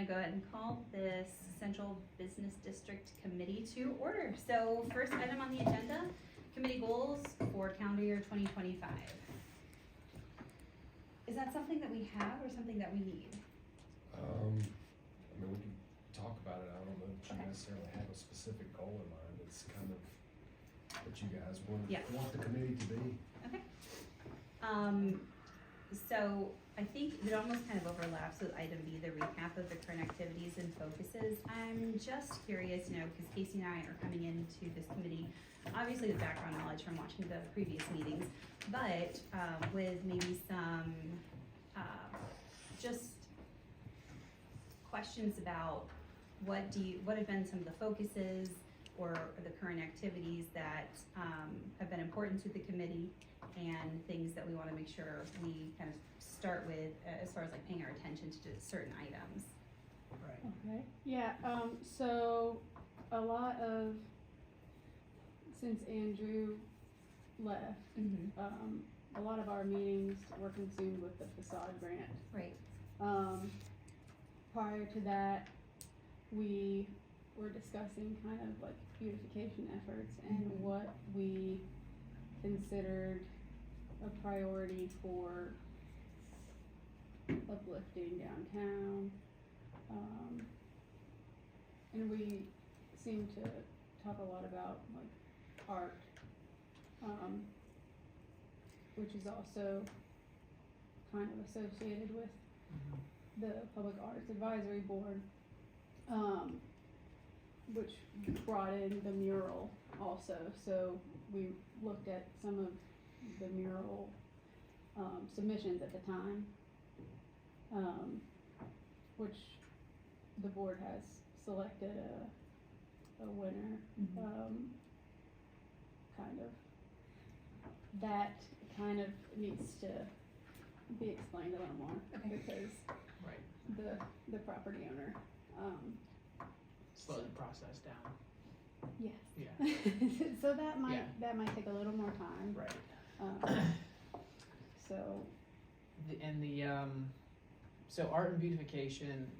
gonna go ahead and call this Central Business District Committee to order. So first item on the agenda, committee goals for calendar year 2025. Is that something that we have or something that we need? I mean, we can talk about it. I don't know that you Okay. necessarily have a specific goal in mind. It's kind of what you guys want Yeah. the committee to be. Okay. So I think it almost kind of overlaps with item B, the recap of the current activities and focuses. I'm just curious, because Casey and I are coming into this committee, obviously with background knowledge from watching the previous meetings, but with maybe some just questions about what have been some of the focuses or the current activities that have been important to the committee, and things that we want to make sure we kind of start with as far as like paying our attention to certain items. Right. Okay, yeah, so a lot of, since Andrew left, a lot of our meetings were consumed with the facade grant. Right. Prior to that, we were discussing kind of like beautification efforts and what we considered a priority for uplifting downtown. And we seem to talk a lot about like art, which is also kind of associated with the Public Arts Advisory Board, which brought in the mural also. So we looked at some of the mural submissions at the time, which the board has selected a winner. That kind of needs to be explained a little more, because Right. the property owner, Slow the process down. yes. Yeah. So that might, Yeah. that might take a little more time. Right. So, So art and beautification,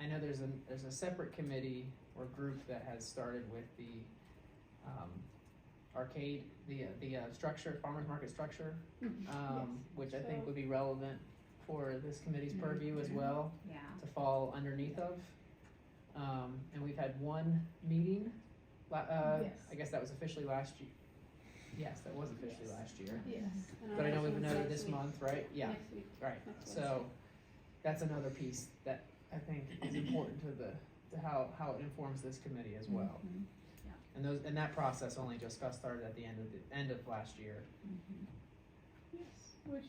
I know there's a separate committee or group that has started with the arcade, the structure, farmer's market structure, yes. which I think So- would be relevant for this committee's purview as well, Yeah. to fall underneath of. And we've had one meeting, Yes. I guess that was officially last year. Yes, that was officially Yes. last year. Yes. And But I know our we've next noted one's this next week. month, right? Yeah, Next week. right. Next So that's another piece that I think is important to how it informs this committee as well. And that process only just got started at the end of last year. Yes, which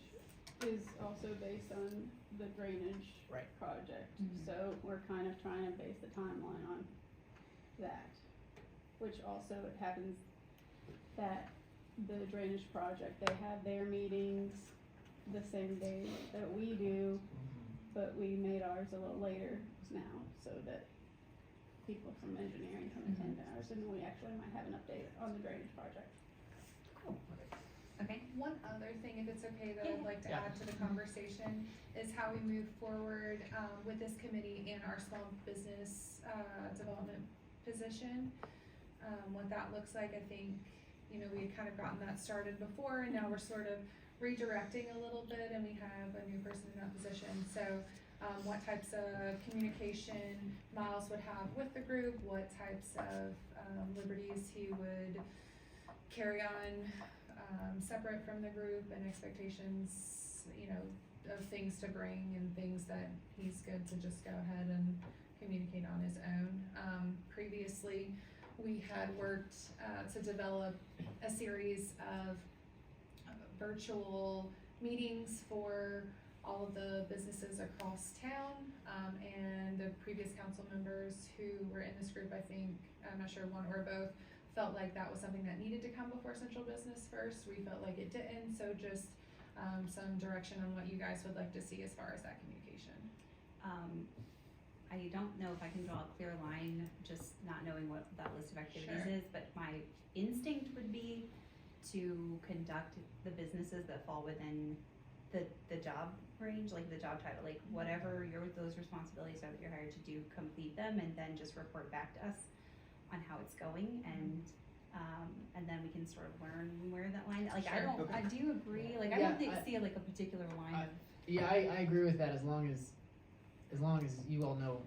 is also based on the drainage Right. project. Mhm. So we're kind of trying to base the timeline on that, which also it happens that the drainage project, they have their meetings the same day that we do, but we made ours a little later now, so that people from engineering can attend ours, and we actually might have an update on the drainage project. Okay. One other thing, if it's okay, that Yeah. I'd like to Yeah. add to the conversation is how we move forward with this committee in our small business development position. What that looks like, I think, we had kind of gotten that started before, and now we're sort of redirecting a little bit, and we have a new person in that position. So what types of communication Miles would have with the group, what types of liberties he would carry on separate from the group, and expectations, of things to bring and things that he's good to just go ahead and communicate on his own. Previously, we had worked to develop a series of virtual meetings for all of the businesses across town, and the previous council members who were in this group, I think, I'm not sure, one or both, felt like that was something that needed to come before central business first. We felt like it didn't, so just some direction on what you guys would like to see as far as that communication. I don't know if I can draw a clear line, just not knowing what that list of activities Sure. is, but my instinct would be to conduct the businesses that fall within the job range, like the job title, like whatever those responsibilities are that you're hired to do, complete them and then just report back to us on how it's going and then we can sort of learn where that line, like I Sure. don't, I do agree, like I Yeah, don't think, I- see like a particular line of. Yeah, I agree with that as long as you all know,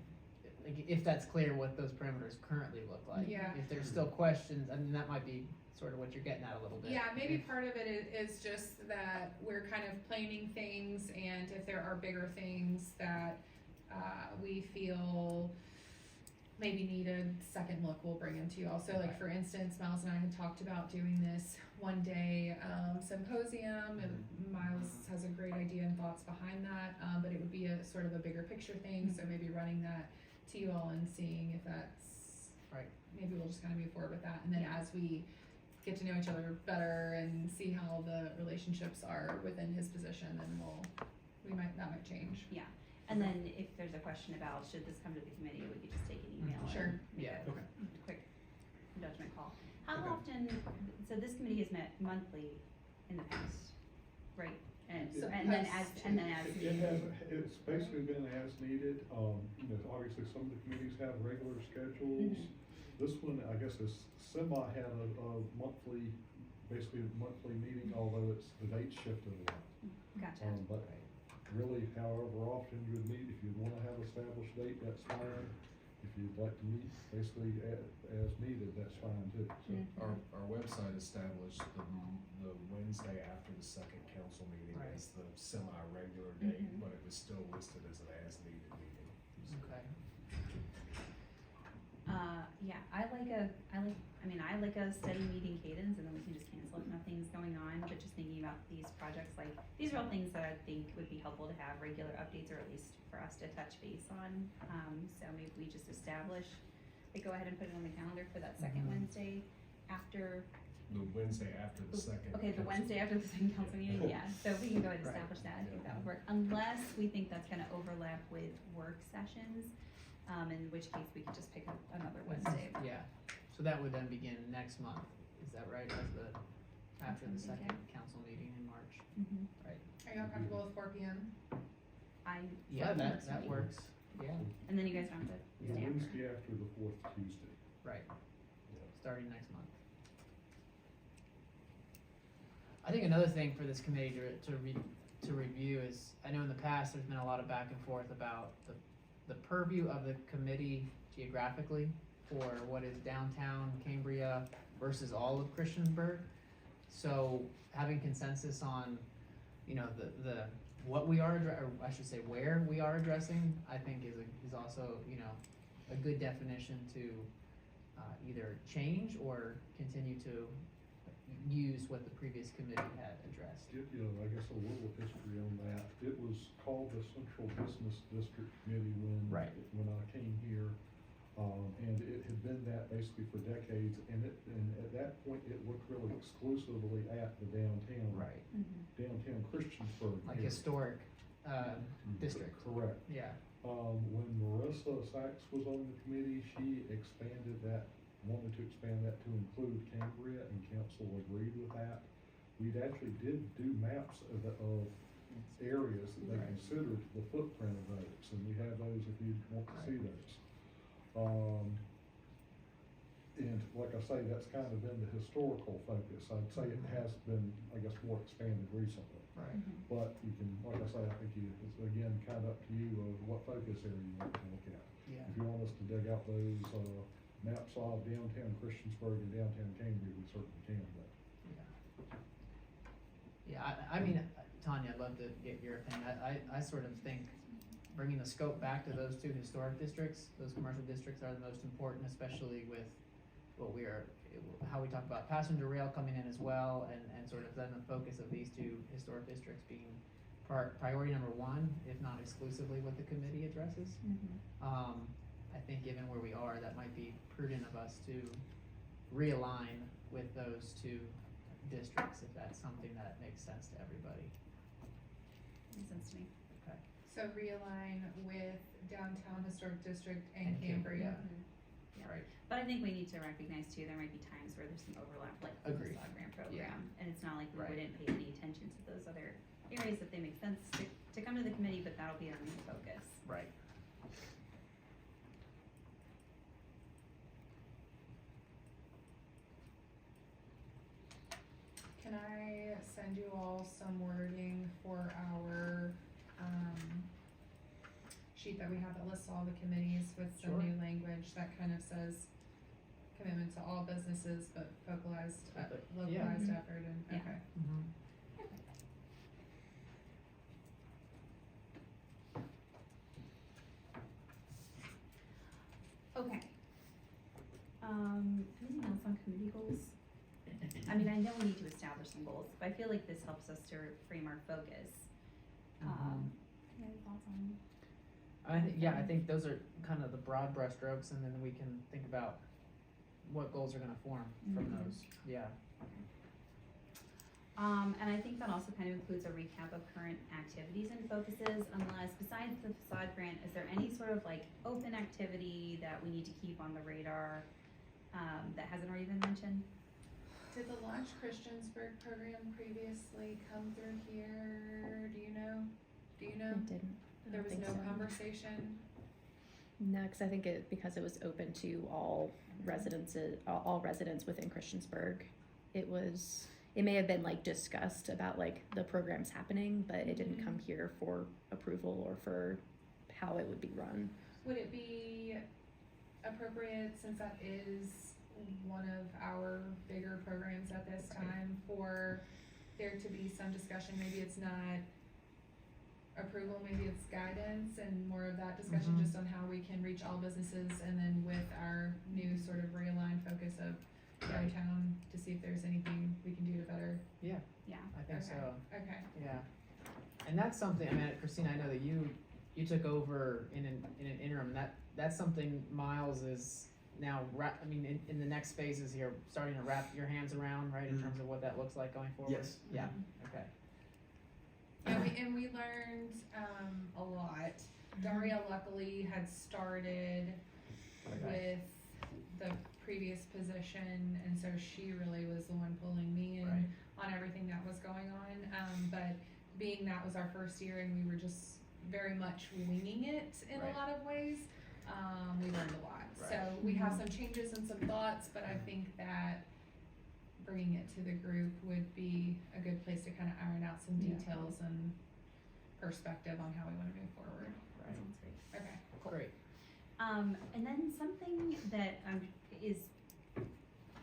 like, if that's clear what those parameters currently look like. Yeah. If there's still questions, I mean, that might be sort of what you're getting at a little bit. Yeah, maybe part of it is just that we're kind of planning things, and if there are bigger things that we feel maybe need a second look, we'll bring them to you. Also, like for instance, Miles and I had talked about doing this one day symposium, and Miles has a great idea and thoughts behind that, but it would be a sort of a bigger picture thing, so maybe running that to you all and seeing if that's Right. maybe we'll just kind of move forward with that, and then as we get to know each other better and see how the relationships are within his position, then that might change. And then if there's a question about should this come to the committee, we could just take an email Sure. and make Yeah. a Okay. quick judgment call. How Okay. often, so this committee has met monthly in the past, right? And So and then has- as It needed. has, it's basically been as needed, obviously some of the committees have regular schedules. This one, I guess, is had a monthly, basically a monthly meeting, although the date's shifted a lot. Gotcha. But really, however often you would meet, if you wanna have established date, that's fine. If you'd like to meet basically as needed, that's fine too, so. Our website established the Wednesday after the second council meeting Right. as the semi-regular date, Mhm. but it was still listed as an as-needed meeting. Okay. Yeah, I like a steady meeting cadence and then we can just cancel if nothing's going on, but just thinking about these projects, like, these are all things that I think would be helpful to have regular updates or at least for us to touch base on. So maybe we just establish, like, go ahead and put it on the calendar for that second Mhm. Wednesday after, The Wednesday after the second. okay, the council Wednesday after the second council meeting, yeah, so we can go ahead and Right. establish that, I think that would work, unless we think that's gonna overlap with work sessions, in which case we could just pick up another Wednesday. Yeah, so that would then begin next month, is that right, after the Sounds okay. second council meeting in March? Mhm. Are y'all comfortable with 4 p.m.? Yeah, that works for me. works, yeah, And then you guys don't have to The stay after. Wednesday after the fourth Tuesday. right, Yeah. starting next month. I think another thing for this committee to review is, I know in the past, there's been a lot of back and forth about the purview of the committee geographically for what is downtown Cambria versus all of Christiansburg. So having consensus on, the what we are, or I should say where we are addressing, I think is also, a good definition to either change or continue to use what the previous committee had addressed. I guess a little history on that. It was called the Central Business District Committee Right. when I came here. And it had been that basically for decades, and at that point, it looked really exclusively at the downtown. Right. Downtown Christiansburg. Like area. historic, district. Correct. Yeah, When Marissa Sachs was on the committee, she wanted to expand that to include Cambria, and council agreed with that. We'd actually did do maps of areas that they Right. considered the footprint of those, and we have those if you want to see those. And like I say, that's kind of been the historical focus. I'd say it has been, I guess, more expanded recently. right. But you can, like I say, I think it's again kind of up to you of what focus area you want to look at. Yeah. If you want us to dig out those, maps of downtown Christiansburg and downtown Cambria, we certainly can, but. Yeah, I mean, Tanya, I'd love to get your opinion. I sort of think bringing the scope back to those two historic districts, those commercial districts are the most important, especially with how we talk about passenger rail coming in as well, and sort of then the focus of these two historic districts being priority number one, if not exclusively what the committee addresses. I think given where we are, that might be prudent of us to realign with those two districts, if that's something that makes sense to everybody. Makes sense to me. So realign with downtown historic district and And Cambria. Yeah. Right. But I think we need to recognize too, there might be times where there's some overlap, like the Agreed. facade grant program, Yeah. and it's not like we Right. wouldn't pay any attention to those other areas if they make sense to you all some wording for our, sheet that we have that lists all the committees with some Sure. new language that kind of says commitment to all businesses, but focalized, localized Yeah. effort and, Yeah. okay. Mhm. Okay. Anything else on committee goals? I mean, I know we need to establish some goals, but I feel like this helps us to frame our focus. Any thoughts on? I think those are kind of the broad brush strokes, and then we can think about what goals are gonna form from Mhm. those, yeah. And I think that also kind of includes a recap of current activities and focuses, unless, besides the facade grant, is there any sort of like open activity that we need to keep on the radar, that hasn't already been mentioned? Did the Launch Christiansburg program previously come through here? Do you know? It didn't. I There don't was think no so. conversation? No, because I think because it was open to all all residents within Christiansburg. It may have been like discussed about like the programs happening, but it didn't come here for approval or for how it would be run. Would it be appropriate, since that is one of our bigger programs at this time, for there to be some discussion? Maybe it's not approval, maybe it's guidance, and more of that discussion Mhm. just on how we can reach all businesses, and then with our new sort of realigned focus of downtown, to see if there's anything we can do to better. Yeah. I think so, Okay. yeah. And that's something, I mean, Christina, I know that you took over in an interim, and that's something Miles is now in the next phases here, starting to wrap your hands around, right, in Mhm. terms of what that looks like going forward? Yes. Yeah, okay. And we learned, a lot. Daria luckily had started Okay. with the previous position, and so she really was the one pulling me in Right. on everything that was going on. But being that was our first year and we were just very much winging it in Right. a lot of ways, we learned a lot. Right. So we have some changes and some thoughts, but I think that bringing it to the group would be a good place to kind of iron out some Yeah. details and perspective on how we want to move forward. Right, Sounds great. Okay. great. And then something that is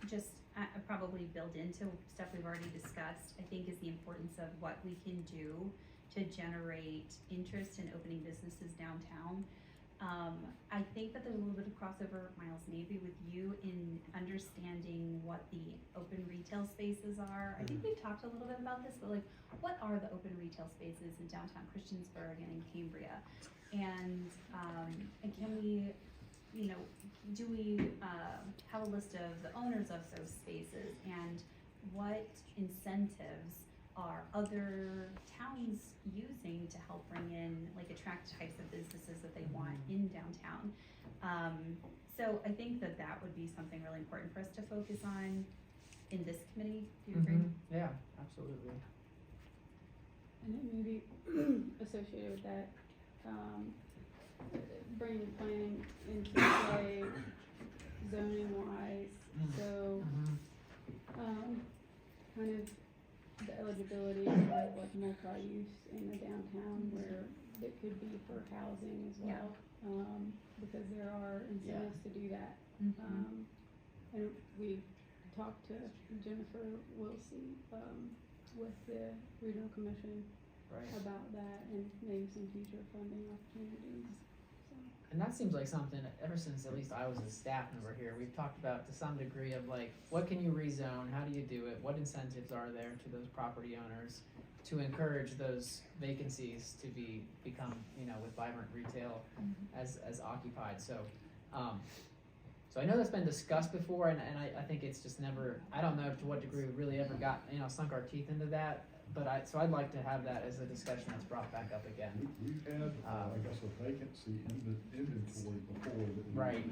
just probably built into stuff we've already discussed, I think, is the importance of what we can do to generate interest in opening businesses downtown. I think that there's a little bit of crossover, Miles, maybe with you in understanding what the open retail spaces are. I think we've talked a little bit about this, but like, what are the open retail spaces in downtown Christiansburg and in Cambria? And can we, do we have a list of the owners of those spaces, and what incentives are other towns using to help bring in, like, attract types of businesses that they want in downtown? So I think that would be something really important for us to focus on in this committee. Do you agree? Mhm. Yeah, absolutely. And then maybe associated with that, bringing planning into play zoning wise, so, kind of the eligibility of like multi-use in the downtown where it could be for housing as well. Because there are incentives to do that. And we talked to Jennifer Wilsey, with the regional commission Right. about that and maybe some future funding opportunities, so. And that seems like something, ever since at least I was a staff member here, we've talked about to some degree of like, what can you rezone, how do you do it, what incentives are there to those property owners to encourage those vacancies to become, with vibrant retail as occupied, so, so I know that's been discussed before, and I think it's just never, I don't know to what degree we really ever got, sunk our teeth into that, but so I'd like to have that as a discussion that's brought back up again. We've had, I guess, a vacancy inventory before that we, Right.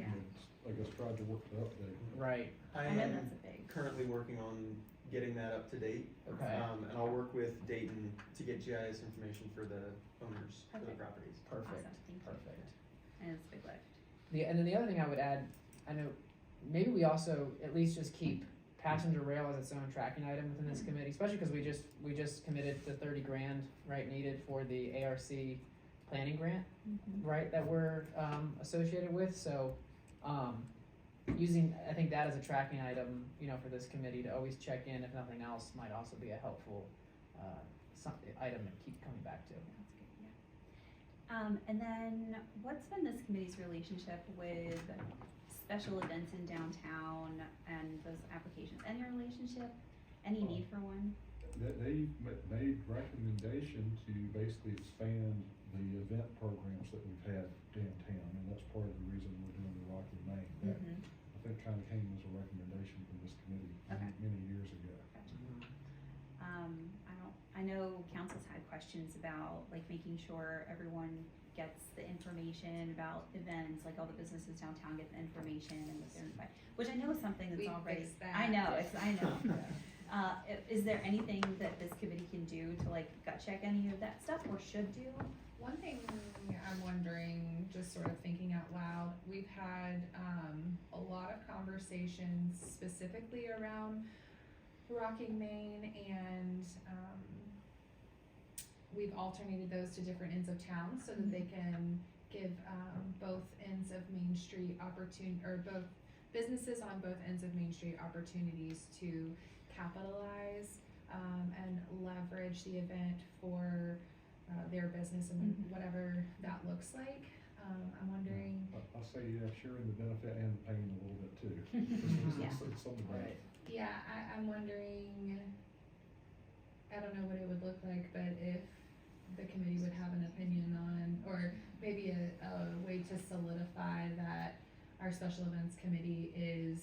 I guess, tried to work to update. Right, I I know am that's a big. currently working on getting that up to date. okay, And I'll work with Dayton to get GIS information for the owners for the Okay. properties. perfect, Awesome, thank you. perfect. And it's a big lift. And then the other thing I would add, I know, maybe we also at least just keep passenger rail as its own tracking item within this committee, especially because we just committed the 30 grand, right, needed for the ARC planning grant, right, that we're, associated with, so, using, I think that as a tracking item, you know, for this committee to always check in, if nothing else, might also be a helpful, item to keep coming back to. That's good, yeah. And then what's been this committee's relationship with special events in downtown and those applications? Any relationship? Any need for one? They made recommendation to basically expand the event programs that we've had downtown, and that's part of the reason we're doing the Rocky Main. That, Mhm. I think kinda came as a recommendation from this committee Okay. many years ago. I know council's had questions about like making sure everyone gets the information about events, like all the businesses downtown get the information and what they're invited, which I know is something that's We already. fixed that. I know, I know. Is there anything that this committee can do to like gut check any of that stuff or should do? One thing I'm wondering, just sort of thinking out loud, we've had a lot of conversations specifically around Rocking Main, and we've alternated those to different ends of town so that they can give both ends of Main Street or both businesses on both ends of Main Street opportunities to capitalize and leverage the event for their business and whatever that looks like. I'm wondering. I'll say, yeah, sharing the benefit and the pain a little bit too. Yeah. It's some of that. Yeah, I'm wondering, I don't know what it would look like, but if the committee would have an opinion on, or maybe a way to solidify that our special events committee is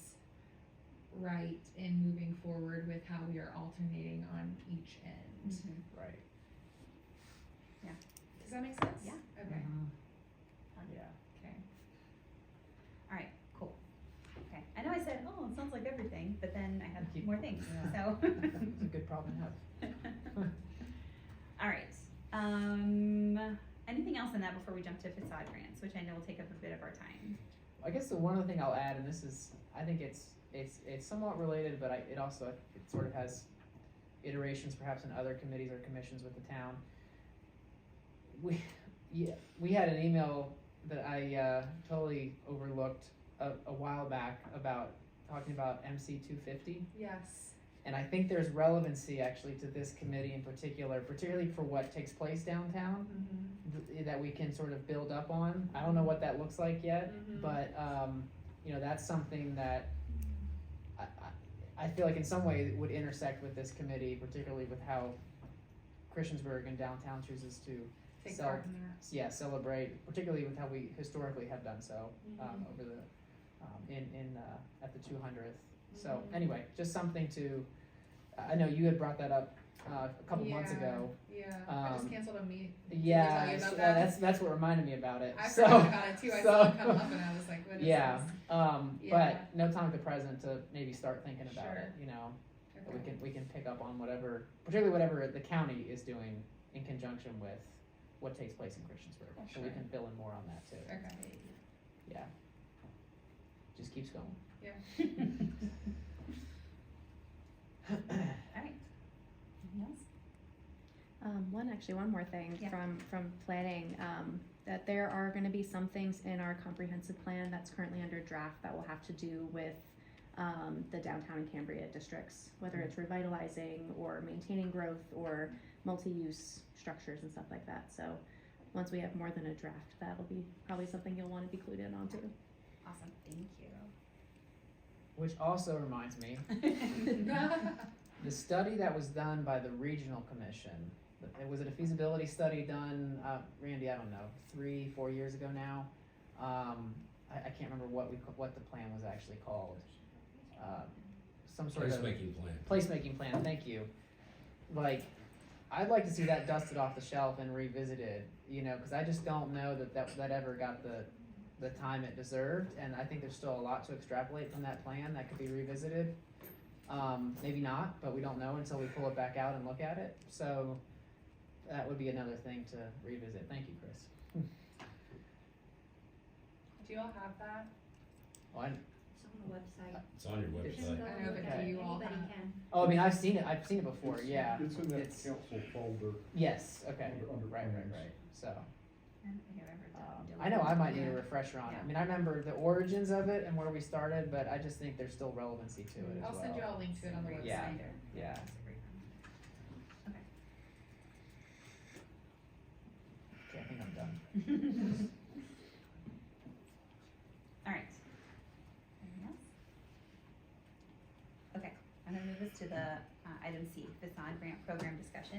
right in moving forward with how we are alternating on each end. Right. Does that make sense? Yeah. Okay, Yeah. okay. Alright, cool. Okay, I know I said, oh, it sounds like everything, but then I have Keep- more things, yeah. so. It's a good problem to have. Alright, anything else in that before we jump to facade grants, which I know will take up a bit of our time? I guess the one other thing I'll add, and this is, I think it's somewhat related, but it also, it sort of has iterations perhaps in other committees or commissions with the town. We had an email that I totally overlooked a while back about talking about MC 250. Yes. And I think there's relevancy actually to this committee in particular, particularly for what takes place downtown, that we can sort of build up on. I don't know what that looks like yet, but you know, that's something that I feel like in some way it would intersect with this committee, particularly with how Christiansburg and downtown chooses to Take So- part in that. celebrate, particularly with how we historically have done so Mhm. over the at the 200th. So Mhm. anyway, just something to. I know you had brought that up a couple months Yeah, ago. Yeah, I just Um, canceled a meet. Yeah, tell you about so, that? that's what reminded me about it. I So- forgot about it too, I saw it so- come up and I was like, what is Yeah, this? but no time like the present to maybe start thinking about Sure. it. You know, Okay. we can pick up on whatever, particularly whatever the county is doing in conjunction with what takes place in Christiansburg. So we Sure. can fill in more on that too. Okay. Yeah. Just keeps going. Yeah. Alright, anything else? One more thing Yeah. from planning, that there are gonna be some things in our comprehensive plan that's currently under draft that will have to do with, the downtown and Cambria districts, whether it's revitalizing or maintaining growth or multi-use structures and stuff like that, so once we have more than a draft, that'll be probably something you'll wanna be clued in on too. Awesome, thank Which also reminds me, you. the study that was done by the regional commission, was it a feasibility study done, Randy, I don't know, 3-4 years ago now? I can't remember what the plan was actually called. Some sort of. Placemaking plan. Placemaking plan, thank you. Like, I'd like to see that dusted off the shelf and revisited, you know, cause I just don't know that ever got the time it deserved, and I think there's still a lot to extrapolate from that plan that could be revisited. Maybe not, but we don't know until we pull it back out and look at it, so that would be another thing to revisit. Thank you, Chris. Do you all have that? Well, website. It's on your You It's- can website. go I know, look but at do it. you all Anybody have- can. Oh, I mean, I've seen it before, yeah. It's in that It's- council folder. Yes, okay, Under right, plans. so, I don't think I've ever done. I know I might need a Yeah. refresher on it. I Yeah. mean, I remember the origins of it and where we started, but I just think there's still relevancy to it as well. I'll send you all a link to it on the website. Yeah. Yeah. That's a great one. Okay, I think I'm done. Okay. All right. Anything else? Okay, I'm gonna move us to the, item C, facade grant program discussion.